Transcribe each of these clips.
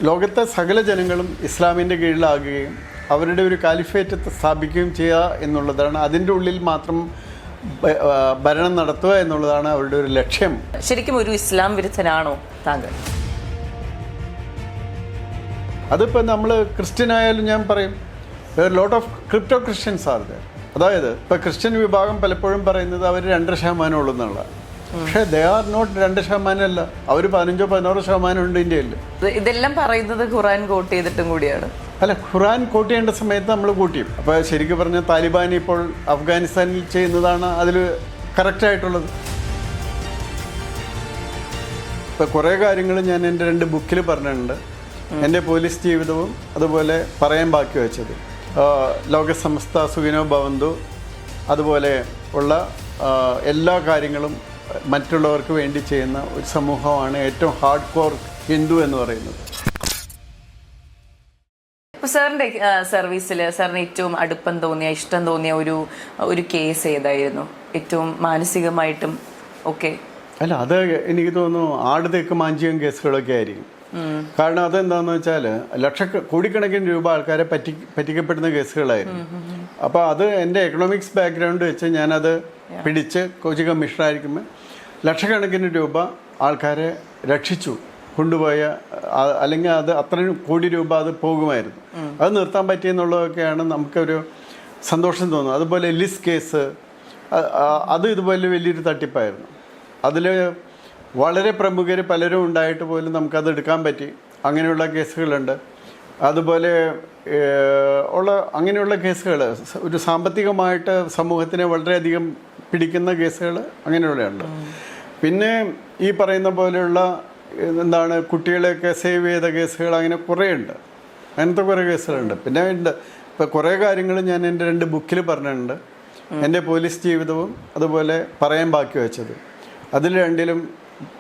ലോകത്തെ സകല ജനങ്ങളും ഇസ്ലാമിൻ്റെ കീഴിലാകുകയും അവരുടെ ഒരു കാലിഫേറ്റ് സ്ഥാപിക്കുകയും ചെയ്യുക എന്നുള്ളതാണ്. അതിൻ്റെ ഉള്ളിൽ മാത്രം ഭരണം നടത്തുക എന്നുള്ളതാണ് അവരുടെ ഒരു ലക്ഷ്യം. ശരിക്കും ഒരു ഇസ്ലാം വിരുദ്ധനാണോ താങ്കൾ? അതിപ്പോൾ നമ്മൾ ക്രിസ്ത്യൻ ആയാലും ഞാൻ പറയും lot of crypto Christians are there. അതായത് ഇപ്പോൾ ക്രിസ്ത്യൻ വിഭാഗം പലപ്പോഴും പറയുന്നത് അവർ 2% ഉള്ളൂ എന്നുള്ളതാണ്. പക്ഷേ ദേ ആർ നോട്ട് 2% അല്ല, അവർ 15-16% ഉണ്ട് ഇന്ത്യയിൽ. ഇതെല്ലാം പറയുന്നത് ഖുർആൻ കോട്ട് ചെയ്തിട്ടും കൂടിയാണ്. അല്ല, ഖുർആൻ കോട്ട് ചെയ്യേണ്ട സമയത്ത് നമ്മൾ കൂട്ടിയും. അപ്പോൾ ശരിക്കും പറഞ്ഞാൽ താലിബാൻ ഇപ്പോൾ അഫ്ഗാനിസ്ഥാനിൽ ചെയ്യുന്നതാണ് അതിൽ കറക്റ്റായിട്ടുള്ളത്. ഇപ്പോൾ കുറേ കാര്യങ്ങൾ ഞാൻ എൻ്റെ 2 ബുക്കിൽ പറഞ്ഞിട്ടുണ്ട്. എൻ്റെ പോലീസ് ജീവിതവും അതുപോലെ പറയാൻ ബാക്കി വെച്ചത്, ലോകസമസ്ത സുഖിനോ ഭവന്തു, അതുപോലെ ഉള്ള എല്ലാ കാര്യങ്ങളും മറ്റുള്ളവർക്ക് വേണ്ടി ചെയ്യുന്ന ഒരു സമൂഹമാണ് ഏറ്റവും ഹാർഡ് കോർ ഹിന്ദു എന്ന് പറയുന്നത്. ഇപ്പോൾ സാറിൻ്റെ സർവീസിൽ സാറിന് ഏറ്റവും അടുപ്പം തോന്നിയ, ഇഷ്ടം തോന്നിയ ഒരു കേസ് ഏതായിരുന്നു? ഏറ്റവും മാനസികമായിട്ടും ഒക്കെ. അല്ല, അത് എനിക്ക് തോന്നുന്നു ആട് തേക്ക് മാഞ്ചിയം കേസുകളൊക്കെ ആയിരിക്കും. കാരണം അതെന്താണെന്ന് വെച്ചാൽ കോടിക്കണക്കിന് രൂപ ആൾക്കാരെ പറ്റിക്കപ്പെടുന്ന കേസുകളായിരുന്നു. അപ്പോൾ അത് എൻ്റെ എക്കണോമിക്സ് ബാക്ക്ഗ്രൗണ്ട് വെച്ച് ഞാനത് പിടിച്ച് കോച്ച് കമ്മീഷണറായിരിക്കുമ്പോൾ ലക്ഷക്കണക്കിന് രൂപ ആൾക്കാരെ രക്ഷിച്ചു കൊണ്ടുപോയ, അല്ലെങ്കിൽ അത് അത്രയും കോടി രൂപ അത് പോകുമായിരുന്നു. അത് നിർത്താൻ പറ്റിയെന്നുള്ളതൊക്കെയാണ് നമുക്കൊരു സന്തോഷം തോന്നുന്നത്. അതുപോലെ ലിസ് കേസ്, അത് ഇതുപോലെ വലിയൊരു തട്ടിപ്പായിരുന്നു. അതിൽ വളരെ പ്രമുഖർ പലരും ഉണ്ടായിട്ട് പോലും നമുക്കത് എടുക്കാൻ പറ്റി. അങ്ങനെയുള്ള കേസുകളുണ്ട്. അതുപോലെ അങ്ങനെയുള്ള കേസുകൾ ഒരു സാമ്പത്തികമായിട്ട് സമൂഹത്തിനെ വളരെയധികം പിടിക്കുന്ന കേസുകൾ അങ്ങനെയുള്ളതുണ്ട്. പിന്നെ ഈ പറയുന്ന പോലെയുള്ള കുട്ടികളെയൊക്കെ സേവ് ചെയ്ത കേസുകൾ, അങ്ങനെ കുറേ ഉണ്ട്. അങ്ങനത്തെ കുറേ കേസുകളുണ്ട്. പിന്നെ ഉണ്ട് ഇപ്പോൾ കുറേ കാര്യങ്ങൾ ഞാൻ എൻ്റെ 2 ബുക്കിൽ പറഞ്ഞിട്ടുണ്ട്. എൻ്റെ പോലീസ് ജീവിതവും അതുപോലെ പറയാൻ ബാക്കി വെച്ചത്, അതിൽ 2ലും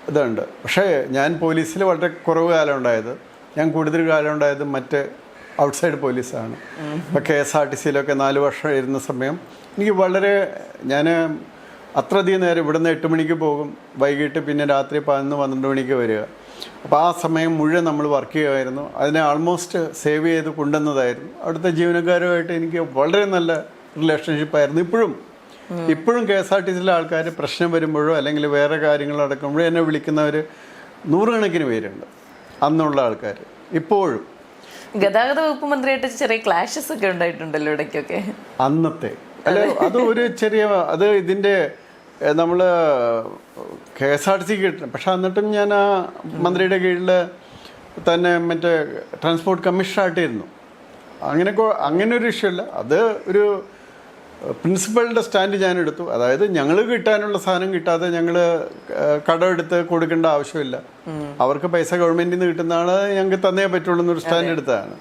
ഇതുണ്ട്. പക്ഷേ ഞാൻ പോലീസിൽ വളരെ കുറവ് കാലം ഉണ്ടായത്, ഞാൻ കൂടുതൽ കാലം ഉണ്ടായത് മറ്റ് ഔട്ട്സൈഡ് പോലീസാണ്. ഇപ്പോൾ KSRTCയിലൊക്കെ 4 വർഷം ഇരുന്ന സമയം എനിക്ക് ഞാൻ അത്രയധികം നേരം ഇവിടുന്ന് 8 മണിക്ക് പോകും, വൈകിട്ട് പിന്നെ രാത്രി 11-12 മണിക്ക് വരിക. അപ്പോൾ ആ സമയം മുഴുവൻ നമ്മൾ വർക്ക് ചെയ്യുമായിരുന്നു. അതിനെ ആൾമോസ്റ്റ് സേവ് ചെയ്ത് കൊണ്ടുവന്നതായിരുന്നു. അവിടുത്തെ ജീവനക്കാരുമായിട്ട് എനിക്ക് വളരെ നല്ല റിലേഷൻഷിപ്പായിരുന്നു. ഇപ്പോഴും KSRTCയിലെ ആൾക്കാർ പ്രശ്നം വരുമ്പോഴോ അല്ലെങ്കിൽ വേറെ കാര്യങ്ങൾ നടക്കുമ്പോഴോ എന്നെ വിളിക്കുന്നവർ 100 കണക്കിന് പേരുണ്ട്. അന്നുള്ള ആൾക്കാർ ഇപ്പോഴും. ഗതാഗത വകുപ്പ് മന്ത്രിയായിട്ട് ചെറിയ ക്ലാഷസ് ഒക്കെ ഉണ്ടായിട്ടുണ്ടല്ലോ ഇടയ്ക്കൊക്കെ. അന്നത്തെ അല്ല, അത് ഒരു ചെറിയ ഇതിൻ്റെ നമ്മൾ KSRTC കിട്ടണം. പക്ഷെ എന്നിട്ടും ഞാൻ ആ മന്ത്രിയുടെ കീഴിൽ തന്നെ മറ്റേ ട്രാൻസ്പോർട്ട് കമ്മീഷണറായിട്ടിരുന്നു. അങ്ങനെ ഒരു ഇഷ്യൂ അല്ല. അത് ഒരു പ്രിൻസിപ്പളിൻ്റെ സ്റ്റാൻഡ് ഞാൻ എടുത്തു. അതായത് ഞങ്ങൾ കിട്ടാനുള്ള സാധനം കിട്ടാതെ ഞങ്ങൾ കടമെടുത്ത് കൊടുക്കേണ്ട ആവശ്യമില്ല. അവർക്ക് പൈസ ഗവൺമെൻറ്റിൽ നിന്ന് കിട്ടുന്നതാണ്, ഞങ്ങൾക്ക് തന്നേ പറ്റുള്ളൂ എന്നൊരു സ്റ്റാൻഡ് എടുത്തതാണ്.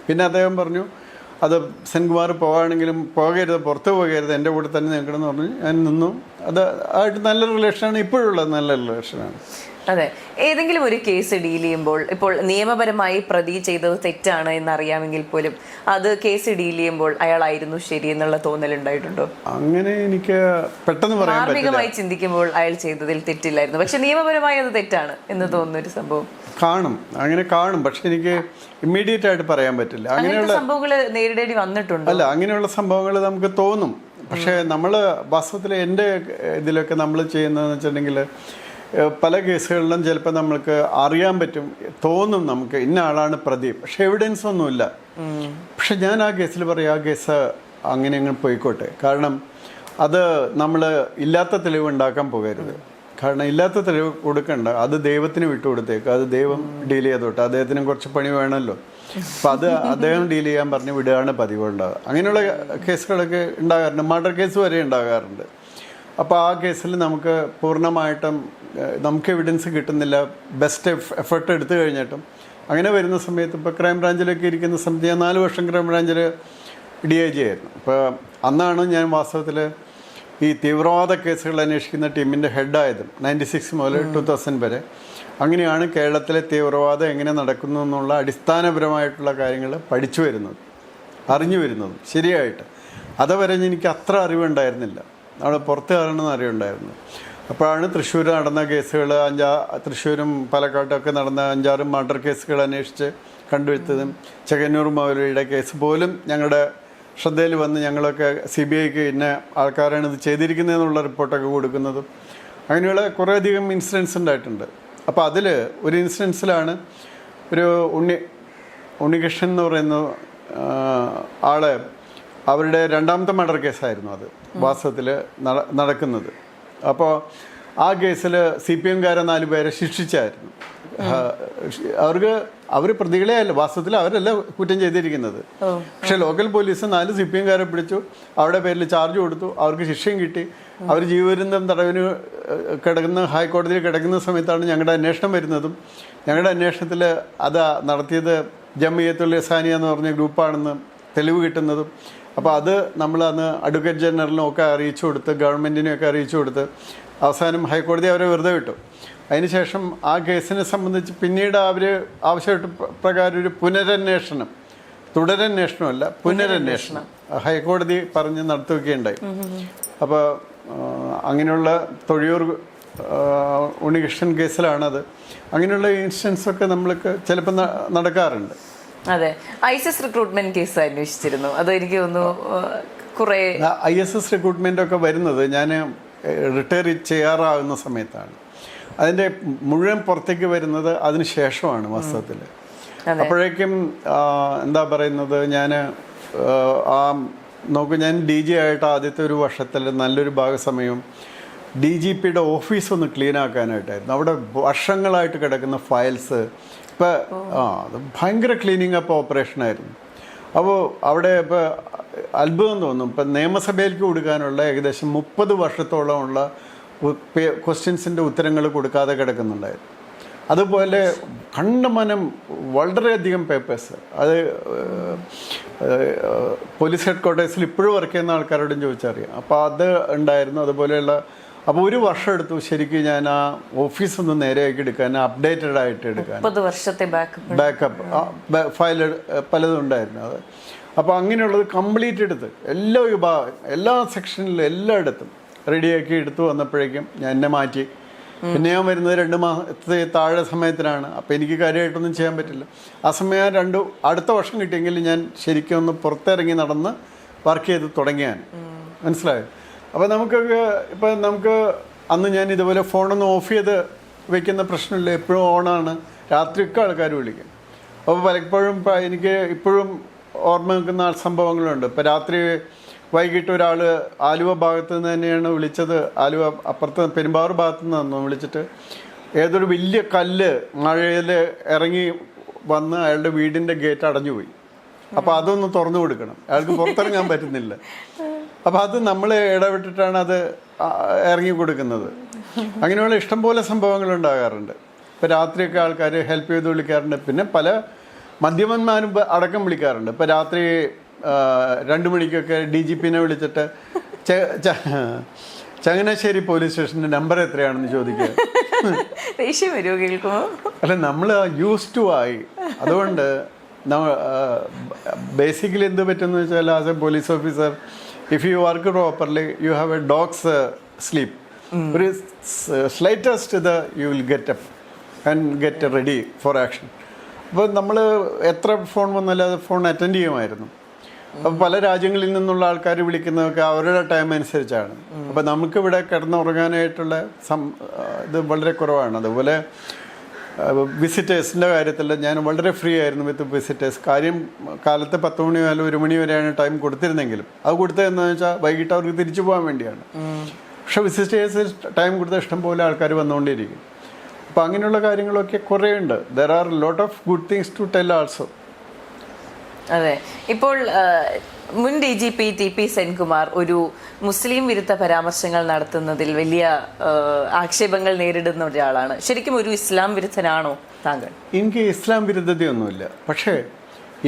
പിന്നെ അദ്ദേഹം പറഞ്ഞു, അത് സെൻകുമാർ പോവുകയാണെങ്കിലും പോകരുത്, പുറത്ത് പോകരുത്, എൻ്റെ കൂടെ തന്നെ നിൽക്കണമെന്ന് പറഞ്ഞു. ഞാൻ നിന്നു. ആയിട്ട് നല്ല റിലേഷനാണ് ഇപ്പോഴുള്ളത്, നല്ല റിലേഷനാണ്. അതെ. ഏതെങ്കിലും ഒരു കേസ് ഡീൽ ചെയ്യുമ്പോൾ ഇപ്പോൾ നിയമപരമായി പ്രതി ചെയ്തത് തെറ്റാണ് എന്നറിയാമെങ്കിൽ പോലും അത് കേസ് ഡീൽ ചെയ്യുമ്പോൾ അയാളായിരുന്നു ശരി എന്നുള്ള തോന്നലുണ്ടായിട്ടുണ്ടോ? അങ്ങനെ എനിക്ക് പെട്ടെന്ന് പറയാൻ പറ്റില്ല. ധാർമ്മികമായി ചിന്തിക്കുമ്പോൾ അയാൾ ചെയ്തതിൽ തെറ്റില്ലായിരുന്നു, പക്ഷെ നിയമപരമായി അത് തെറ്റാണ് എന്ന് തോന്നുന്ന ഒരു സംഭവം അങ്ങനെ കാണും. പക്ഷെ എനിക്ക് ഇമ്മീഡിയറ്റ് ആയിട്ട് പറയാൻ പറ്റില്ല. അങ്ങനെയുള്ള സംഭവങ്ങൾ നേരിടേണ്ടി വന്നിട്ടുണ്ട്. അല്ല, അങ്ങനെയുള്ള സംഭവങ്ങൾ നമുക്ക് തോന്നും. പക്ഷേ നമ്മൾ വാസ്തവത്തിൽ എൻ്റെ ഇതിലൊക്കെ നമ്മൾ ചെയ്യുന്നതെന്ന് വെച്ചിട്ടുണ്ടെങ്കിൽ പല കേസുകളിലും ചിലപ്പോൾ നമ്മൾക്ക് അറിയാൻ പറ്റും, തോന്നും നമുക്ക് ഇന്ന ആളാണ് പ്രതി, പക്ഷെ എവിഡൻസ് ഒന്നുമില്ല. പക്ഷെ ഞാൻ ആ കേസിൽ പറയും, ആ കേസ് അങ്ങനെ പോയിക്കോട്ടെ. കാരണം അത് നമ്മൾ ഇല്ലാത്ത തെളിവ് ഉണ്ടാക്കാൻ പോകരുത്. കാരണം ഇല്ലാത്ത തെളിവ് കൊടുക്കണ്ട, അത് ദൈവത്തിന് വിട്ടുകൊടുത്തേക്ക്, അത് ദൈവം ഡീൽ ചെയ്തോട്ടെ. അദ്ദേഹത്തിന് കുറച്ച് പണി വേണമല്ലോ. അപ്പം അദ്ദേഹം ഡീൽ ചെയ്യാൻ പറഞ്ഞ് വിടുകയാണ് പതിവ് ഉണ്ടാകുക. അങ്ങനെയുള്ള കേസുകളൊക്കെ ഉണ്ടാകാറുണ്ട്. മർഡർ കേസ് വരെ ഉണ്ടാകാറുണ്ട്. അപ്പോൾ ആ കേസിൽ നമുക്ക് പൂർണ്ണമായിട്ടും നമുക്ക് എവിഡൻസ് കിട്ടുന്നില്ല. ബെസ്റ്റ് എഫേർട്ട് എടുത്തു കഴിഞ്ഞിട്ടും അങ്ങനെ വരുന്ന സമയത്ത് ഇപ്പോൾ ക്രൈംബ്രാഞ്ചിലൊക്കെ ഇരിക്കുന്ന സമയത്ത് ഞാൻ 4 വർഷം ക്രൈംബ്രാഞ്ചിൽ DIG ആയിരുന്നു. അപ്പോൾ അന്നാണ് ഞാൻ വാസ്തവത്തിൽ ഈ തീവ്രവാദ കേസുകൾ അന്വേഷിക്കുന്ന ടീമിൻ്റെ ഹെഡായത്. 96 മുതൽ 2000 വരെ. അങ്ങനെയാണ് കേരളത്തിലെ തീവ്രവാദം എങ്ങനെ നടക്കുന്നു എന്നുള്ള അടിസ്ഥാനപരമായിട്ടുള്ള കാര്യങ്ങൾ പഠിച്ചു വരുന്നത്, അറിഞ്ഞു വരുന്നത് ശരിയായിട്ട്. അതുവരെ എനിക്ക് അത്ര അറിവുണ്ടായിരുന്നില്ല. അവിടെ പുറത്ത് കാണണമെന്ന് അറിവുണ്ടായിരുന്നു. അപ്പോഴാണ് തൃശ്ശൂർ നടന്ന കേസുകൾ തൃശ്ശൂരും പാലക്കാട്ടൊക്കെ നടന്ന 5-6 മർഡർ കേസുകൾ അന്വേഷിച്ച് കണ്ടുവെച്ചതും ചെങ്ങന്നൂർ മൗലവിയുടെ കേസ് പോലും ഞങ്ങളുടെ ശ്രദ്ധയിൽ വന്ന് ഞങ്ങളൊക്കെ CBIക്ക് ഇന്ന ആൾക്കാരാണ് ഇത് ചെയ്തിരിക്കുന്നതെന്നുള്ള റിപ്പോർട്ടൊക്കെ കൊടുക്കുന്നതും അങ്ങനെയുള്ള കുറേയധികം ഇൻസിഡൻസ് ഉണ്ടായിട്ടുണ്ട്. അപ്പോൾ അതിൽ ഒരു ഇൻസിഡൻസിലാണ് ഒരു ഉണ്ണികൃഷ്ണൻ എന്ന് പറയുന്ന ആള് അവരുടെ 2ാമത്തെ മർഡർ കേസായിരുന്നു അത് വാസ്തവത്തിൽ നടക്കുന്നത്. അപ്പോൾ ആ കേസിൽ CPM-കാരെ 4 പേരെ ശിക്ഷിച്ചായിരുന്നു. അവർ പ്രതികളെ അല്ല, വാസ്തവത്തിൽ അവരല്ല കുറ്റം ചെയ്തിരിക്കുന്നത്. പക്ഷെ ലോക്കൽ പോലീസ് 4 CPM-കാരെ പിടിച്ചു, അവരുടെ പേരിൽ ചാർജ് കൊടുത്തു, അവർക്ക് ശിക്ഷയും കിട്ടി. അവർ ജീവപര്യന്തം തടവിന് ഹൈക്കോടതിയിൽ കിടക്കുന്ന സമയത്താണ് ഞങ്ങളുടെ അന്വേഷണം വരുന്നതും ഞങ്ങളുടെ അന്വേഷണത്തിൽ അത് നടത്തിയത് ജമിയത്തുൽ ഇഹ്സാനിയ എന്ന് പറഞ്ഞ ഗ്രൂപ്പാണെന്ന് തെളിവ് കിട്ടുന്നതും. അപ്പോൾ അത് നമ്മൾ അന്ന് അഡ്വക്കേറ്റ് ജനറലിനും ഒക്കെ അറിയിച്ചു കൊടുത്ത്, ഗവൺമെൻറ്റിനെയൊക്കെ അറിയിച്ചു കൊടുത്ത് അവസാനം ഹൈക്കോടതി അവരെ വെറുതെ വിട്ടു. അതിനുശേഷം ആ കേസിനെ സംബന്ധിച്ച് പിന്നീട് അവർ ആവശ്യപ്പെട്ട പ്രകാരം ഒരു പുനരന്വേഷണം, തുടരന്വേഷണമല്ല പുനരന്വേഷണം ഹൈക്കോടതി പറഞ്ഞ് നടത്തുകയുണ്ടായി. അപ്പോൾ അങ്ങനെയുള്ള തൊഴിയൂർ ഉണ്ണികൃഷ്ണൻ കേസിലാണത്. അങ്ങനെയുള്ള ഇൻസിഡൻസൊക്കെ നമ്മൾക്ക് ചിലപ്പോൾ നടക്കാറുണ്ട്. അതെ, ISIS റിക്രൂട്ട്മെന്റ് കേസ് അന്വേഷിച്ചിരുന്നു. അത് എനിക്ക് തോന്നുന്നു കുറേ ISIS റിക്രൂട്ട്മെന്റ് ഒക്കെ വരുന്നത് ഞാൻ റിട്ടയർ ചെയ്യാറാകുന്ന സമയത്താണ്. അതിൻ്റെ മുഴുവൻ പുറത്തേക്ക് വരുന്നത് അതിന് ശേഷമാണ് വാസ്തവത്തിൽ. അപ്പോഴേക്കും എന്താ പറയുന്നത്, ഞാൻ ഞാൻ DG ആയിട്ട് ആദ്യത്തെ ഒരു വർഷത്തിൽ നല്ലൊരു ഭാഗസമയവും DGPയുടെ ഓഫീസ് ഒന്ന് ക്ലീൻ ആക്കാനായിട്ടായിരുന്നു. അവിടെ വർഷങ്ങളായിട്ട് കിടക്കുന്ന ഫയൽസ് ഇപ്പം അത് ഭയങ്കര ക്ലീനിങ് അപ്പ് ഓപ്പറേഷനായിരുന്നു. അപ്പോൾ അവിടെ ഇപ്പോൾ അത്ഭുതം തോന്നും, ഇപ്പം നിയമസഭയിലേക്ക് കൊടുക്കാനുള്ള ഏകദേശം 30 വർഷത്തോളമുള്ള ക്വസ്റ്റ്യൻസിൻ്റെ ഉത്തരങ്ങൾ കൊടുക്കാതെ കിടക്കുന്നുണ്ടായിരുന്നു. അതുപോലെ കണ്ടമാനം വളരെയധികം പേപ്പേഴ്സ് അത് പോലീസ് ഹെഡ് ക്വാർട്ടേഴ്സിൽ ഇപ്പോഴും വർക്ക് ചെയ്യുന്ന ആൾക്കാരോടും ചോദിച്ചറിയാം. അപ്പോൾ അത് ഉണ്ടായിരുന്നു. അതുപോലെയുള്ള അപ്പോൾ ഒരു വർഷം എടുത്തു ശരിക്കും ഞാൻ ആ ഓഫീസ് ഒന്ന് നേരെയാക്കി എടുക്കാൻ, അപ്ഡേറ്റഡ് ആയിട്ട് എടുക്കാൻ. 30 വർഷത്തെ ബാക്കപ്പ് ഫയൽ പലതും ഉണ്ടായിരുന്നു അത്. അപ്പോൾ അങ്ങനെയുള്ളത് കംപ്ലീറ്റ് എടുത്ത് എല്ലാ വിഭാഗം, എല്ലാ സെക്ഷനിലും എല്ലായിടത്തും റെഡിയാക്കി എടുത്തു വന്നപ്പോഴേക്കും ഞാൻ എന്നെ മാറ്റി. പിന്നെ ഞാൻ വരുന്നത് 2 മാസത്തെ താഴെ സമയത്തിനാണ്. അപ്പോൾ എനിക്ക് കാര്യമായിട്ടൊന്നും ചെയ്യാൻ പറ്റില്ല. ആ സമയം അടുത്ത വർഷം കിട്ടിയെങ്കിൽ ഞാൻ ശരിക്കും ഒന്ന് പുറത്തിറങ്ങി നടന്ന് വർക്ക് ചെയ്ത് തുടങ്ങിയാൻ. മനസ്സിലായോ? അപ്പോൾ നമുക്ക് അന്ന് ഞാൻ ഇതുപോലെ ഫോണൊന്ന് ഓഫ് ചെയ്ത് വെക്കുന്ന പ്രശ്നമില്ല, എപ്പോഴും ഓണാണ്. രാത്രിയൊക്കെ ആൾക്കാർ വിളിക്കും. അപ്പോൾ പലപ്പോഴും എനിക്ക് ഇപ്പോഴും ഓർമ്മ നിൽക്കുന്ന സംഭവങ്ങളുണ്ട്. ഇപ്പോൾ രാത്രി വൈകിട്ട് ഒരാൾ ആലുവ ഭാഗത്ത് നിന്ന് തന്നെയാണ് വിളിച്ചത്. ആലുവ അപ്പുറത്ത് പെരുമ്പാവൂർ ഭാഗത്ത് നിന്ന് വിളിച്ചിട്ട് ഏതൊരു വലിയ കല്ല് മഴയിൽ ഇറങ്ങി വന്ന് അയാളുടെ വീടിൻ്റെ ഗേറ്റ് അടഞ്ഞുപോയി. അപ്പോൾ അതൊന്ന് തുറന്നു കൊടുക്കണം, അയാൾക്ക് പുറത്തിറങ്ങാൻ പറ്റുന്നില്ല. അപ്പോൾ അത് നമ്മൾ ഇടപെട്ടിട്ടാണ് അത് ഇറങ്ങി കൊടുക്കുന്നത്. അങ്ങനെയുള്ള ഇഷ്ടംപോലെ സംഭവങ്ങൾ ഉണ്ടാകാറുണ്ട്. ഇപ്പോൾ രാത്രിയൊക്കെ ആൾക്കാർ ഹെൽപ്പ് ചെയ്ത് വിളിക്കാറുണ്ട്. പിന്നെ പല മദ്യപന്മാരും അടക്കം വിളിക്കാറുണ്ട്. ഇപ്പോൾ രാത്രി 2 മണിക്കൊക്കെ DGPനെ വിളിച്ചിട്ട് ചങ്ങനാശ്ശേരി പോലീസ് സ്റ്റേഷൻ്റെ നമ്പർ എത്രയാണെന്ന് ചോദിക്കുക. അല്ല, നമ്മൾ യൂസ് ടു ആയി. അതുകൊണ്ട് ബേസിക്കലി എന്ത് പറ്റുമെന്ന് വെച്ചാൽ, as a police officer, if you work properly you have a dogs sleep. ഒരു slightest you will get up and get ready for action. അപ്പോൾ നമ്മൾ എത്ര ഫോൺ വന്നാലും അത് ഫോൺ അറ്റൻഡ് ചെയ്യുമായിരുന്നു. അപ്പോൾ പല രാജ്യങ്ങളിൽ നിന്നുള്ള ആൾക്കാർ വിളിക്കുന്നതൊക്കെ അവരുടെ ടൈം അനുസരിച്ചാണ്. അപ്പോൾ നമുക്കിവിടെ കിടന്നുറങ്ങാനായിട്ടുള്ള ഇത് വളരെ കുറവാണ്. അതുപോലെ വിസിറ്റേഴ്സിൻ്റെ കാര്യത്തിൽ ഞാൻ വളരെ ഫ്രീ ആയിരുന്നു വിത്ത് വിസിറ്റേഴ്സ്. കാര്യം കാലത്ത് 10 മണി മുതൽ 1 മണി വരെയാണ് ടൈം കൊടുത്തിരുന്നെങ്കിലും അത് കൊടുത്തതെന്ന് വെച്ചാൽ വൈകിട്ട് അവർക്ക് തിരിച്ചു പോകാൻ വേണ്ടിയാണ്. പക്ഷെ വിസിറ്റേഴ്സ് ടൈം കൊടുത്ത ഇഷ്ടംപോലെ ആൾക്കാർ വന്നുകൊണ്ടിരിക്കും. അപ്പോൾ അങ്ങനെയുള്ള കാര്യങ്ങളൊക്കെ കുറേ ഉണ്ട്. There are lot of good things to tell also. അതെ, ഇപ്പോൾ മുൻ DGP TP സെൻകുമാർ ഒരു മുസ്ലിം വിരുദ്ധ പരാമർശങ്ങൾ നടത്തുന്നതിൽ വലിയ ആക്ഷേപങ്ങൾ നേരിടുന്ന ഒരാളാണ്. ശരിക്കും ഒരു ഇസ്ലാം വിരുദ്ധനാണോ താങ്കൾ? എനിക്ക് ഇസ്ലാം വിരുദ്ധതയൊന്നുമില്ല. പക്ഷേ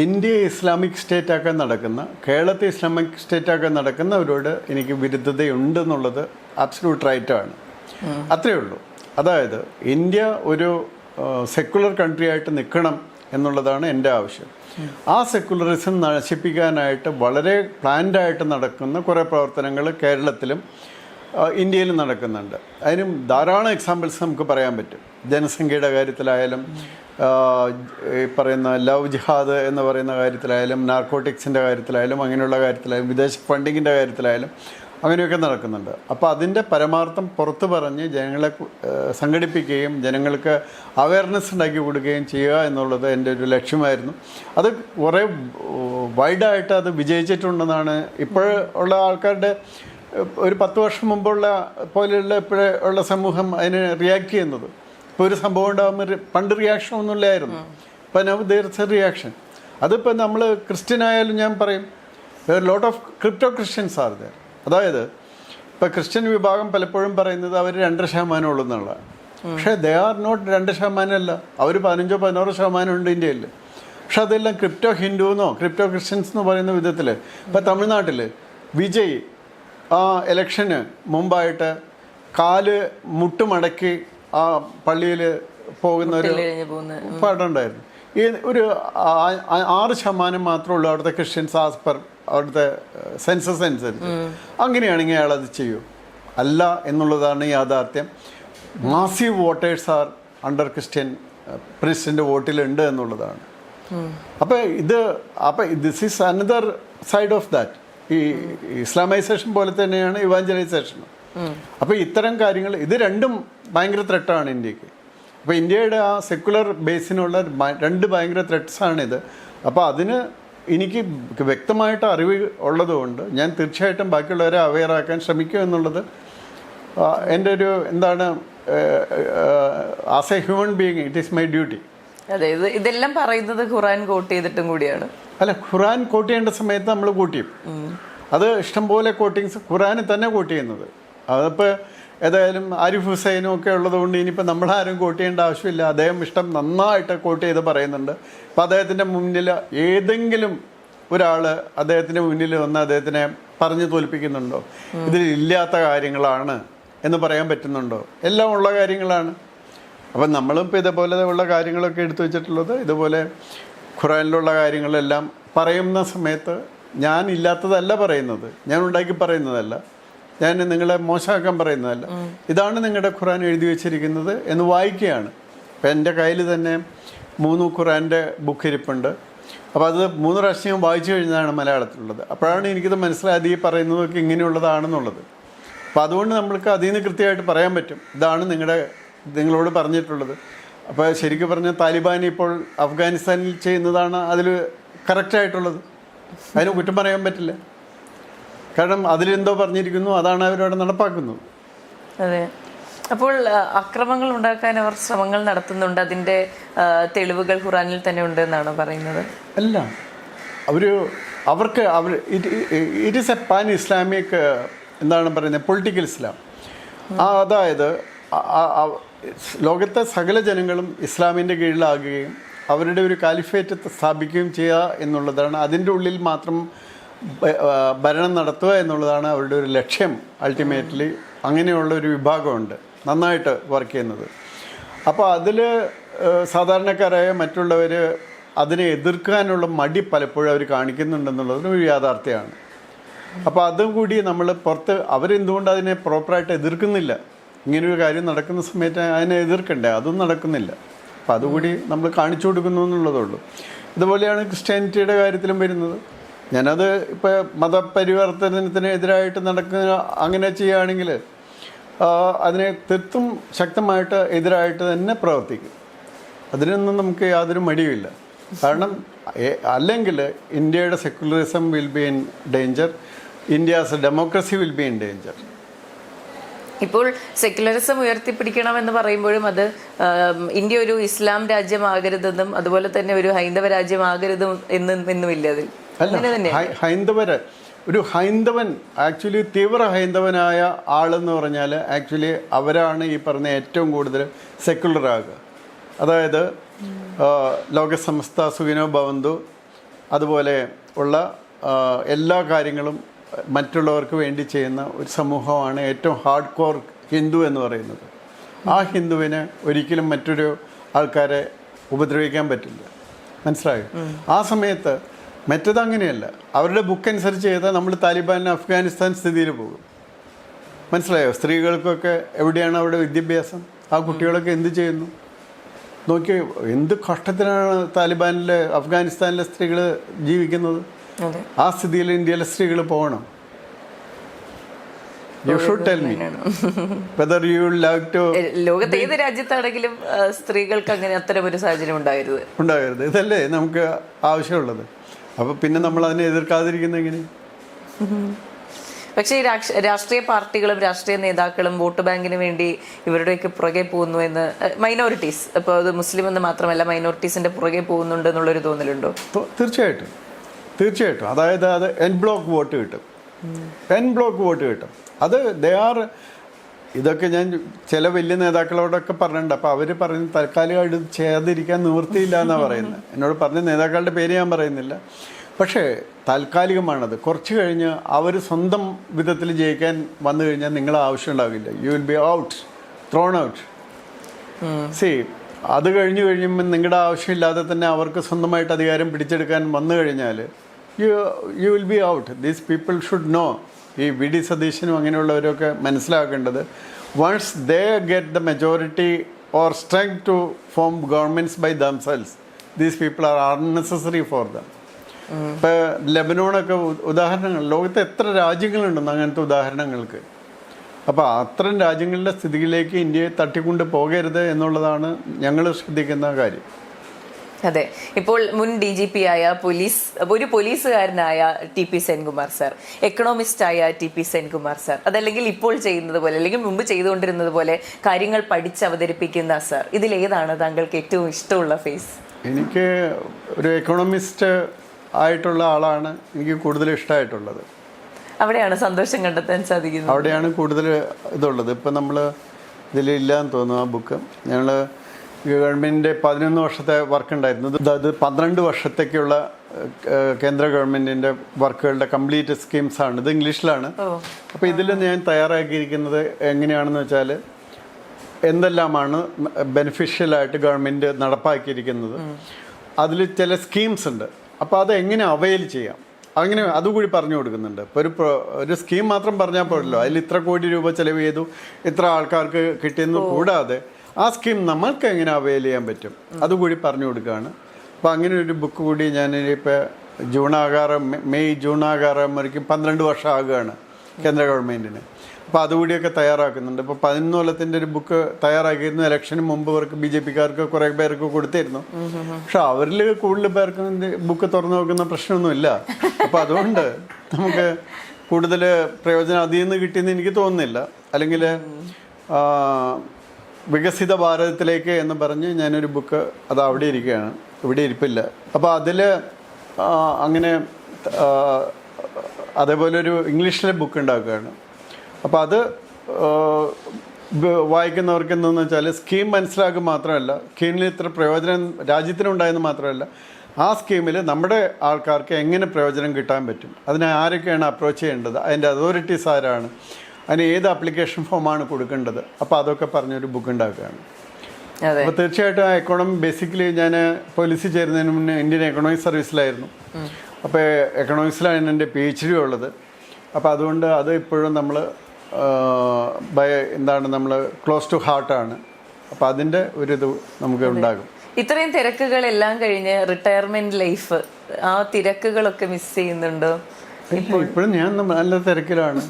ഇന്ത്യയെ ഇസ്ലാമിക് സ്റ്റേറ്റ് ആക്കാൻ നടക്കുന്ന, കേരളത്തെ ഇസ്ലാമിക് സ്റ്റേറ്റ് ആക്കാൻ നടക്കുന്നവരോട് എനിക്ക് വിരുദ്ധതയുണ്ടെന്നുള്ളത് അബ്സല്യൂട്ട് റൈറ്റാണ്. അത്രയേ ഉള്ളൂ. അതായത് ഇന്ത്യ ഒരു സെക്കുലർ കൺട്രി ആയിട്ട് നിൽക്കണം എന്നുള്ളതാണ് എൻ്റെ ആവശ്യം. ആ സെക്കുലറിസം നശിപ്പിക്കാനായിട്ട് വളരെ പ്ലാൻഡായിട്ട് നടക്കുന്ന കുറേ പ്രവർത്തനങ്ങൾ കേരളത്തിലും ഇന്ത്യയിൽ നടക്കുന്നുണ്ട്. അതിനും ധാരാളം എക്സാമ്പിൾസ് നമുക്ക് പറയാൻ പറ്റും. ജനസംഖ്യയുടെ കാര്യത്തിലായാലും ഈ പറയുന്ന ലവ് ജിഹാദ് എന്ന് പറയുന്ന കാര്യത്തിലായാലും നാർക്കോട്ടിക്സിൻ്റെ കാര്യത്തിലായാലും അങ്ങനെയുള്ള കാര്യത്തിലായാലും വിദേശ ഫണ്ടിങ്ങിൻ്റെ കാര്യത്തിലായാലും അങ്ങനെയൊക്കെ നടക്കുന്നുണ്ട്. അപ്പോൾ അതിൻ്റെ പരമാർത്ഥം പുറത്ത് പറഞ്ഞ് ജനങ്ങളെ സംഘടിപ്പിക്കുകയും ജനങ്ങൾക്ക് അവയർനെസ് ഉണ്ടാക്കി കൊടുക്കുകയും ചെയ്യുക എന്നുള്ളത് എൻ്റെ ഒരു ലക്ഷ്യമായിരുന്നു. അത് കുറേ വൈഡായിട്ട് അത് വിജയിച്ചിട്ടുണ്ടെന്നാണ് ഇപ്പോഴുള്ള ആൾക്കാരുടെ ഒരു 10 വർഷം മുമ്പുള്ള പോലെയുള്ള ഇപ്പോഴുള്ള സമൂഹം അതിന് റിയാക്ട് ചെയ്യുന്നത്. ഇപ്പോൾ ഒരു സംഭവം ഉണ്ടാകുമ്പോൾ പണ്ട് റിയാക്ഷൻ ഒന്നുമില്ലായിരുന്നു. ഇപ്പം now there is A reaction. അതിപ്പോൾ നമ്മൾ ക്രിസ്ത്യൻ ആയാലും ഞാൻ പറയും lot of crypto Christians are there. അതായത് ഇപ്പോൾ ക്രിസ്ത്യൻ വിഭാഗം പലപ്പോഴും പറയുന്നത് അവർ 2% ഉള്ളൂ എന്നുള്ളതാണ്. പക്ഷേ ദേ ആർ നോട്ട് 2% അല്ല, അവർ 15-16% ഉണ്ട് ഇന്ത്യയിൽ. പക്ഷെ അതെല്ലാം ക്രിപ്റ്റോ ഹിന്ദു എന്നോ ക്രിപ്റ്റോ ക്രിസ്ത്യൻസ് എന്ന് പറയുന്ന വിധത്തിൽ. ഇപ്പം തമിഴ്നാട്ടിൽ വിജയ് ആ ഇലക്ഷന് മുമ്പായിട്ട് കാല് മുട്ടുമടക്കി ആ പള്ളിയിൽ പോകുന്ന ഒരു പാട്ടുണ്ടായിരുന്നു. ഈ ഒരു 6% മാത്രമേ ഉള്ളൂ അവിടുത്തെ ക്രിസ്ത്യൻസ് ആസ് പെർ അവിടുത്തെ സെൻസസ് അനുസരിച്ച്. അങ്ങനെയാണെങ്കിൽ അയാൾ അത് ചെയ്യൂ അല്ല എന്നുള്ളതാണ് യാഥാർത്ഥ്യം. Massive voters are under Christian president വോട്ടിലുണ്ട് എന്നുള്ളതാണ്. അപ്പം this is another side of that. ഈ ഇസ്ലാമൈസേഷൻ പോലെ തന്നെയാണ് ഇവാഞ്ചലൈസേഷനും. അപ്പോൾ ഇത്തരം കാര്യങ്ങൾ ഇത് രണ്ടും ഭയങ്കര ത്രെട്ടാണ് ഇന്ത്യക്ക്. അപ്പോൾ ഇന്ത്യയുടെ ആ സെക്കുലർ ബേസിനുള്ള 2 ഭയങ്കര ത്രെട്ട്സാണിത്. അപ്പോൾ അതിന് എനിക്ക് വ്യക്തമായിട്ട് അറിവ് ഉള്ളതുകൊണ്ട് ഞാൻ തീർച്ചയായിട്ടും ബാക്കിയുള്ളവരെ അവെയറാക്കാൻ ശ്രമിക്കുക എന്നുള്ളത് എൻ്റെ ഒരു എന്താണ് as A human being it is my duty. അതെ, ഇതെല്ലാം പറയുന്നത് ഖുറാൻ കോട്ട് ചെയ്തിട്ടും കൂടിയാണ്. അല്ല, ഖുറാൻ കോട്ട് ചെയ്യേണ്ട സമയത്ത് നമ്മൾ കോട്ട് ചെയ്യും. അത് ഇഷ്ടംപോലെ കോട്ടിങ്സ് ഖുറാന് തന്നെ കോട്ട് ചെയ്യുന്നത്. അതിപ്പോൾ ഏതായാലും ആരിഫ് ഹുസൈനും ഒക്കെ ഉള്ളതുകൊണ്ട് ഇനിയിപ്പോൾ നമ്മളാരും കോട്ട് ചെയ്യേണ്ട ആവശ്യമില്ല. അദ്ദേഹം ഇഷ്ടം നന്നായിട്ട് കോട്ട് ചെയ്ത് പറയുന്നുണ്ട്. അപ്പോൾ അദ്ദേഹത്തിൻ്റെ മുന്നിൽ ഏതെങ്കിലും ഒരാൾ അദ്ദേഹത്തിൻ്റെ മുന്നിൽ വന്ന് അദ്ദേഹത്തിനെ പറഞ്ഞു തോൽപ്പിക്കുന്നുണ്ടോ? ഇതിലില്ലാത്ത കാര്യങ്ങളാണ് എന്ന് പറയാൻ പറ്റുന്നുണ്ടോ? എല്ലാം ഉള്ള കാര്യങ്ങളാണ്. അപ്പം നമ്മളിപ്പോൾ ഇതേപോലെ ഉള്ള കാര്യങ്ങളൊക്കെ എടുത്തു വെച്ചിട്ടുള്ളത് ഇതുപോലെ ഖുറാനിലുള്ള കാര്യങ്ങളെല്ലാം പറയുന്ന സമയത്ത് ഞാൻ ഇല്ലാത്തതല്ല പറയുന്നത്, ഞാൻ ഉണ്ടാക്കി പറയുന്നതല്ല, ഞാൻ നിങ്ങളെ മോശമാക്കാൻ പറയുന്നതല്ല. ഇതാണ് നിങ്ങളുടെ ഖുറാൻ എഴുതി വെച്ചിരിക്കുന്നത് എന്ന് വായിക്കുകയാണ്. അപ്പം എൻ്റെ കയ്യിൽ തന്നെ 3 ഖുറാൻ്റെ ബുക്ക് ഇരിപ്പുണ്ട്. അപ്പോൾ അത് 3 പ്രാവശ്യം വായിച്ചു കഴിഞ്ഞതാണ് മലയാളത്തിലുള്ളത്. അപ്പോഴാണ് എനിക്കിത് മനസ്സിലായത് ഈ പറയുന്നതൊക്കെ ഇങ്ങനെയുള്ളതാണെന്നുള്ളത്. അപ്പോൾ അതുകൊണ്ട് നമ്മൾക്ക് അതിൽ നിന്ന് കൃത്യമായിട്ട് പറയാൻ പറ്റും ഇതാണ് നിങ്ങളോട് പറഞ്ഞിട്ടുള്ളത്. അപ്പോൾ ശരിക്കും പറഞ്ഞാൽ താലിബാൻ ഇപ്പോൾ അഫ്ഗാനിസ്ഥാനിൽ ചെയ്യുന്നതാണ് അതിൽ കറക്റ്റായിട്ടുള്ളത്. അതിന് കുറ്റം പറയാൻ പറ്റില്ല. കാരണം അതിലെന്തോ പറഞ്ഞിരിക്കുന്നു, അതാണ് അവരവിടെ നടപ്പാക്കുന്നത്. അതെ. അപ്പോൾ അക്രമങ്ങൾ ഉണ്ടാക്കാൻ അവർ ശ്രമങ്ങൾ നടത്തുന്നുണ്ട്. അതിൻ്റെ തെളിവുകൾ ഖുറാനിൽ തന്നെ ഉണ്ട് എന്നാണ് പറയുന്നത്. അല്ല, അവർക്ക് it is A pan Islamic എന്താണ് പറയുന്നത് പൊളിറ്റിക്കൽ ഇസ്ലാം. അതായത് ലോകത്തെ സകല ജനങ്ങളും ഇസ്ലാമിൻ്റെ കീഴിലാകുകയും അവരുടെ ഒരു കാലിഫേറ്റ് സ്ഥാപിക്കുകയും ചെയ്യുക എന്നുള്ളതാണ്. അതിൻ്റെ ഉള്ളിൽ മാത്രം ഭരണം നടത്തുക എന്നുള്ളതാണ് അവരുടെ ഒരു ലക്ഷ്യം. അൾട്ടിമേറ്റ്ലി അങ്ങനെയുള്ള ഒരു വിഭാഗമുണ്ട് നന്നായിട്ട് വർക്ക് ചെയ്യുന്നത്. അപ്പോൾ അതിൽ സാധാരണക്കാരായ മറ്റുള്ളവർ അതിനെ എതിർക്കാനുള്ള മടി പലപ്പോഴും അവർ കാണിക്കുന്നുണ്ടെന്നുള്ളതിന് ഒരു യാഥാർത്ഥ്യമാണ്. അപ്പോൾ അതും കൂടി നമ്മൾ പുറത്ത് അവരെന്തുകൊണ്ട് അതിനെ പ്രോപ്പറായിട്ട് എതിർക്കുന്നില്ല? ഇങ്ങനൊരു കാര്യം നടക്കുന്ന സമയത്ത് അതിനെ എതിർക്കണ്ടേ? അതും നടക്കുന്നില്ല. അപ്പം അതുകൂടി നമ്മൾ കാണിച്ചു കൊടുക്കുന്നു എന്നുള്ളതുള്ളൂ. ഇതുപോലെയാണ് ക്രിസ്ത്യാനിറ്റിയുടെ കാര്യത്തിലും വരുന്നത്. ഞാനത് ഇപ്പോൾ മതപരിവർത്തനത്തിന് എതിരായിട്ട് നടക്കുന്ന അങ്ങനെ ചെയ്യുകയാണെങ്കിൽ അതിനെ തീർത്തും ശക്തമായിട്ട് എതിരായിട്ട് തന്നെ പ്രവർത്തിക്കും. അതിനൊന്നും നമുക്ക് യാതൊരു മടിയുമില്ല. കാരണം അല്ലെങ്കിൽ ഇന്ത്യയുടെ secularism will be in danger, India's democracy will be in danger. ഇപ്പോൾ സെക്യുലറിസം ഉയർത്തിപ്പിടിക്കണമെന്ന് പറയുമ്പോഴും അത് ഇന്ത്യ ഒരു ഇസ്ലാം രാജ്യമാകരുതെന്നും അതുപോലെ തന്നെ ഒരു ഹൈന്ദവ രാജ്യമാകരുതും എന്നുമില്ല. അതിൽ ഒരു ഹൈന്ദവൻ ആക്ച്വലി തീവ്ര ഹൈന്ദവനായ ആളെന്ന് പറഞ്ഞാൽ ആക്ച്വലി അവരാണ് ഈ പറഞ്ഞ ഏറ്റവും കൂടുതൽ സെക്യുലറാകുക. അതായത് ലോകസമസ്ത സുഖിനോ ഭവന്തു അതുപോലെ ഉള്ള എല്ലാ കാര്യങ്ങളും മറ്റുള്ളവർക്ക് വേണ്ടി ചെയ്യുന്ന ഒരു സമൂഹമാണ് ഏറ്റവും ഹാർഡ് കോർ ഹിന്ദു എന്ന് പറയുന്നത്. ആ ഹിന്ദുവിന് ഒരിക്കലും മറ്റൊരു ആൾക്കാരെ ഉപദ്രവിക്കാൻ പറ്റില്ല. മനസ്സിലായോ? ആ സമയത്ത് മറ്റത് അങ്ങനെയല്ല. അവരുടെ ബുക്ക് അനുസരിച്ച് ചെയ്താൽ നമ്മൾ താലിബാൻ അഫ്ഗാനിസ്ഥാൻ സ്ഥിതിയിൽ പോകും. മനസ്സിലായോ? സ്ത്രീകൾക്കൊക്കെ എവിടെയാണ് അവിടെ വിദ്യാഭ്യാസം? ആ കുട്ടികളൊക്കെ എന്ത് ചെയ്യുന്നു? നോക്കി, എന്ത് കഷ്ടത്തിനാണ് അഫ്ഗാനിസ്ഥാനിലെ സ്ത്രീകൾ ജീവിക്കുന്നത്. ആ സ്ഥിതിയിൽ ഇന്ത്യയിലെ സ്ത്രീകൾ പോകണം. You should tell me whether you would like to. ലോകത്തെ ഏത് രാജ്യത്താണെങ്കിലും സ്ത്രീകൾക്ക് അങ്ങനെ അത്തരം ഒരു സാഹചര്യം ഉണ്ടാകരുത്. ഇതല്ലേ നമുക്ക് ആവശ്യമുള്ളത്. അപ്പൊ പിന്നെ നമ്മൾ അതിനെ എതിർക്കാതിരിക്കുന്ന എങ്ങനെ? പക്ഷേ ഈ രാഷ്ട്രീയ പാർട്ടികളും രാഷ്ട്രീയ നേതാക്കളും വോട്ട് ബാങ്കിന് വേണ്ടി ഇവരുടെയൊക്കെ പുറകെ പോകുന്നു എന്ന് മൈനോറിറ്റീസ്, ഇപ്പോൾ അത് മുസ്ലിം എന്ന് മാത്രമല്ല മൈനോറിറ്റീസിന്റെ പുറകെ പോകുന്നുണ്ട് എന്നുള്ളൊരു തോന്നലുണ്ടോ? തീർച്ചയായിട്ടും. അതായത് അത് എൻ ബ്ലോക്ക് വോട്ട് കിട്ടും. അത് ഇതൊക്കെ ഞാൻ ചില വലിയ നേതാക്കളോടൊക്കെ പറഞ്ഞിട്ടുണ്ട്. അപ്പോൾ അവർ പറയുന്നത് തൽക്കാലികമായിട്ട് ചെയ്യാതിരിക്കാൻ നിവൃത്തിയില്ല എന്നാണ് പറയുന്നത്. എന്നോട് പറഞ്ഞ നേതാക്കളുടെ പേര് ഞാൻ പറയുന്നില്ല. പക്ഷേ താൽക്കാലികമാണത്. കുറച്ച് കഴിഞ്ഞ് അവർ സ്വന്തം വിധത്തിൽ ജയിക്കാൻ വന്നു കഴിഞ്ഞാൽ നിങ്ങളെ ആവശ്യം ഉണ്ടാവില്ല. You will be thrown out. അത് കഴിയുമ്പോൾ നിങ്ങളുടെ ആവശ്യമില്ലാതെ തന്നെ അവർക്ക് സ്വന്തമായിട്ട് അധികാരം പിടിച്ചെടുക്കാൻ വന്നു കഴിഞ്ഞാൽ you will be out. These people should know. ഈ വി ഡി സതീശനും അങ്ങനെയുള്ളവരൊക്കെ മനസ്സിലാക്കേണ്ടത്, once they get the majority or strength to form governments by themselves, these people are unnecessary for them. ഇപ്പോൾ ലെബനോണൊക്കെ ഉദാഹരണങ്ങൾ, ലോകത്തെ എത്ര രാജ്യങ്ങളുണ്ടെന്ന് അങ്ങനത്തെ ഉദാഹരണങ്ങൾക്ക്. അപ്പോൾ അത്തരം രാജ്യങ്ങളുടെ സ്ഥിതിയിലേക്ക് ഇന്ത്യയെ തട്ടിക്കൊണ്ട് പോകരുത് എന്നുള്ളതാണ് ഞങ്ങൾ ശ്രദ്ധിക്കുന്ന കാര്യം. അതെ, ഇപ്പോൾ മുൻ DGP ആയ ഒരു പോലീസുകാരനായ TP സെൻകുമാർ സാർ, എക്കണോമിസ്റ്റായ TP സെൻകുമാർ സാർ, അതല്ലെങ്കിൽ ഇപ്പോൾ ചെയ്യുന്നത് പോലെ അല്ലെങ്കിൽ മുമ്പ് ചെയ്തുകൊണ്ടിരുന്നത് പോലെ കാര്യങ്ങൾ പഠിച്ചവതരിപ്പിക്കുന്ന സാർ, ഇതിലേതാണ് താങ്കൾക്ക് ഏറ്റവും ഇഷ്ടമുള്ള ഫേസ്? എനിക്ക് ഒരു എക്കണോമിസ്റ്റ് ആയിട്ടുള്ള ആളാണ് എനിക്ക് കൂടുതൽ ഇഷ്ടമായിട്ടുള്ളത്. അവിടെയാണ് സന്തോഷം കണ്ടെത്താൻ സാധിക്കുന്നത്. അവിടെയാണ് കൂടുതൽ ഇതുള്ളത്. ഇപ്പം നമ്മൾ ഇതിലില്ലാന്ന് തോന്നുന്നു ആ ബുക്ക്. ഞങ്ങൾ ഗവൺമെൻറ്റിൻ്റെ 11 വർഷത്തെ വർക്ക് ഉണ്ടായിരുന്നു. അത് 12 വർഷത്തേക്കുള്ള കേന്ദ്ര ഗവൺമെൻറ്റിൻ്റെ വർക്കുകളുടെ കംപ്ലീറ്റ് സ്കീംസാണ്. ഇത് ഇംഗ്ലീഷിലാണ്. അപ്പോൾ ഇതിൽ ഞാൻ തയ്യാറാക്കിയിരിക്കുന്നത് എങ്ങനെയാണെന്ന് വെച്ചാൽ, എന്തെല്ലാമാണ് ബെനിഫിഷ്യലായിട്ട് ഗവൺമെൻറ് നടപ്പാക്കിയിരിക്കുന്നത്. അതിൽ ചില സ്കീംസ് ഉണ്ട്. അപ്പോൾ അത് എങ്ങനെ അവൈൽ ചെയ്യാം, അങ്ങനെ അതുകൂടി പറഞ്ഞു കൊടുക്കുന്നുണ്ട്. ഇപ്പോൾ ഒരു സ്കീം മാത്രം പറഞ്ഞാൽ പോരല്ലോ, അതിൽ ഇത്ര കോടി രൂപ ചിലവ് ചെയ്തു, ഇത്ര ആൾക്കാർക്ക് കിട്ടിയെന്ന് കൂടാതെ ആ സ്കീം നമ്മൾക്ക് എങ്ങനെ അവൈൽ ചെയ്യാൻ പറ്റും അതുകൂടി പറഞ്ഞു കൊടുക്കുകയാണ്. അപ്പോൾ അങ്ങനെ ഒരു ബുക്ക് കൂടി ഞാൻ ഇപ്പോൾ മെയ് ജൂൺ ആകാറാകുമ്പോഴേക്കും 12 വർഷം ആകുകയാണ് കേന്ദ്ര ഗവൺമെൻറ്റിന്. അപ്പോൾ അതുകൂടിയൊക്കെ തയ്യാറാക്കുന്നുണ്ട്. ഇപ്പോൾ 11 കൊല്ലത്തിൻ്റെ ഒരു ബുക്ക് തയ്യാറാക്കിയിരുന്നു. ഇലക്ഷന് മുമ്പ് അവർക്ക് BJP-ക്കാർക്ക് കുറേ പേർക്ക് കൊടുത്തിരുന്നു. പക്ഷെ അവരിൽ കൂടുതൽ പേർക്കും ബുക്ക് തുറന്നു നോക്കുന്ന പ്രശ്നമൊന്നുമില്ല. അപ്പോൾ അതുകൊണ്ട് നമുക്ക് കൂടുതൽ പ്രയോജനം അതിൽ നിന്ന് കിട്ടിയെന്ന് എനിക്ക് തോന്നുന്നില്ല. അല്ലെങ്കിൽ വികസിത ഭാരതത്തിലേക്ക് എന്ന് പറഞ്ഞ് ഞാനൊരു ബുക്ക് അത് അവിടെ ഇരിക്കുകയാണ്, ഇവിടെ ഇരിപ്പില്ല. അപ്പോൾ അതിൽ അങ്ങനെ അതേപോലെ ഒരു ഇംഗ്ലീഷിലെ ബുക്ക് ഉണ്ടാക്കുകയാണ്. അപ്പോൾ അത് വായിക്കുന്നവർക്ക് എന്താണെന്ന് വെച്ചാൽ സ്കീം മനസ്സിലാക്കുക മാത്രമല്ല, സ്കീമിൽ ഇത്ര പ്രയോജനം രാജ്യത്തിനുണ്ടായെന്ന് മാത്രമല്ല, ആ സ്കീമിൽ നമ്മുടെ ആൾക്കാർക്ക് എങ്ങനെ പ്രയോജനം കിട്ടാൻ പറ്റും, അതിനെ ആരൊക്കെയാണ് അപ്രോച്ച് ചെയ്യേണ്ടത്, അതിൻ്റെ അതോറിറ്റീസ് ആരാണ്, അതിന് ഏത് ആപ്ലിക്കേഷൻ ഫോമാണ് കൊടുക്കേണ്ടത്. അപ്പോൾ അതൊക്കെ പറഞ്ഞൊരു ബുക്ക് ഉണ്ടാക്കുകയാണ്. അപ്പോൾ തീർച്ചയായിട്ടും ആ എക്കോണമി ബേസിക്കലി ഞാൻ പോലീസിൽ ചേരുന്നതിന് മുന്നേ ഇന്ത്യൻ എക്കണോമിക് സർവീസിലായിരുന്നു. അപ്പോൾ എക്കണോമിക്സിലാണ് എൻ്റെ PhD ഉള്ളത്. അപ്പോൾ അതുകൊണ്ട് അത് ഇപ്പോഴും നമ്മൾ നമ്മൾ ക്ലോസ് ടു ഹാർട്ടാണ്. അപ്പോൾ അതിൻ്റെ ഒരിത് നമുക്ക് ഉണ്ടാകും. ഇത്രയും തിരക്കുകളെല്ലാം കഴിഞ്ഞ് റിട്ടയർമെന്റ് ലൈഫ്, ആ തിരക്കുകളൊക്കെ മിസ് ചെയ്യുന്നുണ്ടോ? ഇപ്പോഴും ഞാൻ നല്ല തിരക്കിലാണ്.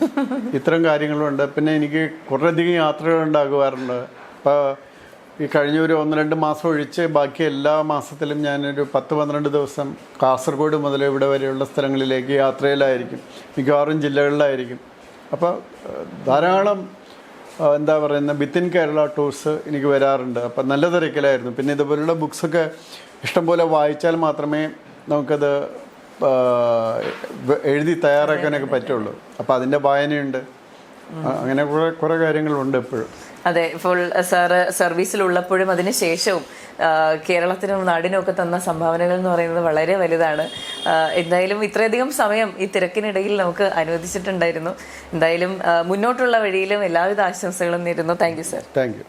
ഇത്തരം കാര്യങ്ങളുണ്ട്. പിന്നെ എനിക്ക് കുറേയധികം യാത്രകൾ ഉണ്ടാകുവാറുണ്ട്. അപ്പോൾ ഈ കഴിഞ്ഞ ഒരു 1-2 മാസം ഒഴിച്ച് ബാക്കി എല്ലാ മാസത്തിലും ഞാനൊരു 10-12 ദിവസം കാസർഗോഡ് മുതൽ ഇവിടെ വരെയുള്ള സ്ഥലങ്ങളിലേക്ക് യാത്രയിലായിരിക്കും. മിക്കവാറും ജില്ലകളിലായിരിക്കും. അപ്പോൾ ധാരാളം വിത്തിൻ കേരള ടൂർസ് എനിക്ക് വരാറുണ്ട്. അപ്പം നല്ല തിരക്കിലായിരുന്നു. പിന്നെ ഇതുപോലുള്ള ബുക്സൊക്കെ ഇഷ്ടംപോലെ വായിച്ചാൽ മാത്രമേ നമുക്കത് എഴുതി തയ്യാറാക്കാനൊക്കെ പറ്റുള്ളൂ. അപ്പം അതിൻ്റെ വായനയുണ്ട്. അങ്ങനെ കുറേ കാര്യങ്ങളുണ്ട് എപ്പോഴും. അതെ, ഇപ്പോൾ സാറ് സർവീസിലുള്ളപ്പോഴും അതിന് ശേഷവും കേരളത്തിനും നാടിനും ഒക്കെ തന്ന സംഭാവനകൾ എന്ന് പറയുന്നത് വളരെ വലുതാണ്. എന്തായാലും ഇത്രയധികം സമയം ഈ തിരക്കിനിടയിൽ നമുക്ക് അനുവദിച്ചിട്ടുണ്ടായിരുന്നു. എന്തായാലും മുന്നോട്ടുള്ള വഴിയിലും എല്ലാവിധ ആശംസകളും നേരുന്നു. Thank you sir. Thank you.